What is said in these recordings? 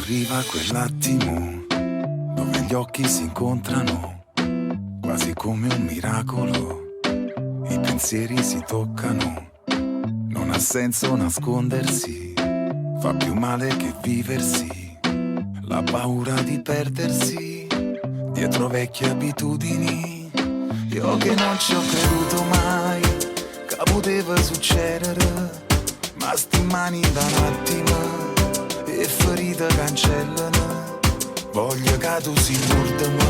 arriva quell'attimo dove gli occhi si incontrano, quasi come un miracolo, i pensieri si toccano, non ha senso nascondersi, fa più male che viversi, la paura di perdersi dietro vecchie abitudini. Io che non ci ho creduto mai che poteva succedere, ma sti mani da un attimo e ferite cancellano. Voglio che tu si l'ultima,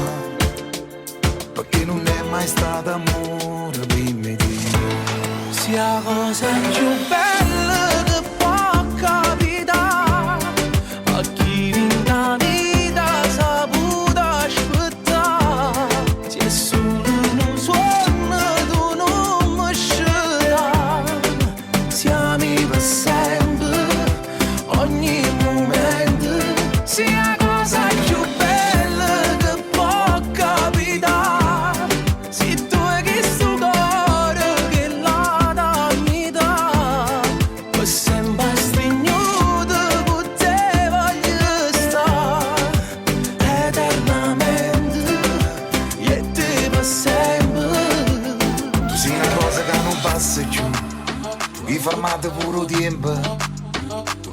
perché non è mai stato amore prima di io. Sia cosa più bella che può capitare a chi in la vita ha saputo aspettare. Se è solo un suono tu non mi scegliere, siamo per sempre, ogni momento. Sia cosa più bella che può capitare, se tu hai questo cuore che la dammi da, per sempre stringnuto con te voglio stare, eternamente, e te per sempre. Tu sei una cosa che non passa più, tu hai fermato pure tempo.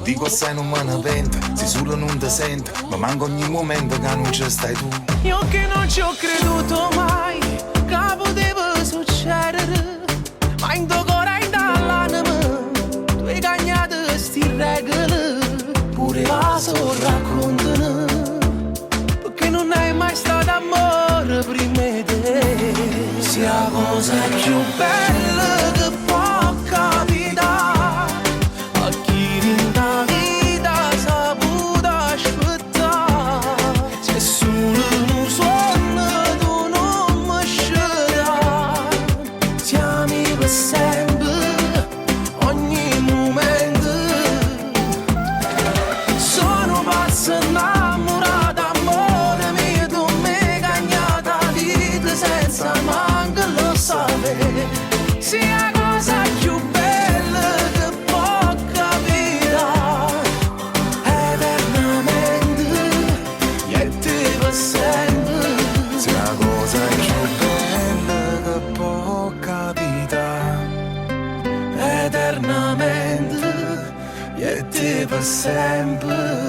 Dico sai non me ne pento, se solo non ti sento, ma manco ogni momento che non ci stai tu. Io che non ci ho creduto mai che poteva succedere, ma in tuo cuore in dall'anima tu hai cagnato sti regole, pure la so raccontano, perché non hai mai stato amore prima di te. Sia cosa più bella che può capitare a chi in la vita ha saputo aspettare. Se è solo un suono tu non mi sceglierai, siamo per sempre, ogni momento. Sono pazzo innamorato, amore mio, tu mi hai cagnata la vita senza manco lo sapere. Sia cosa più bella che può capitare, eternamente, e te per sempre. Sei la cosa più bella che può capitare, Eternamente, e te per sempre.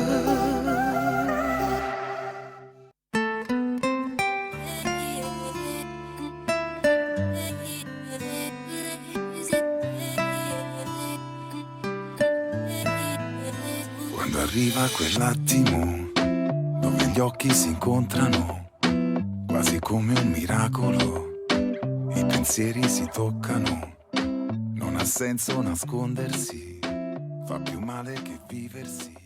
quando arriva quell'attimo dove gli occhi si incontrano, quasi come un miracolo, i pensieri si toccano, non ha senso nascondersi, fa più male che viversi.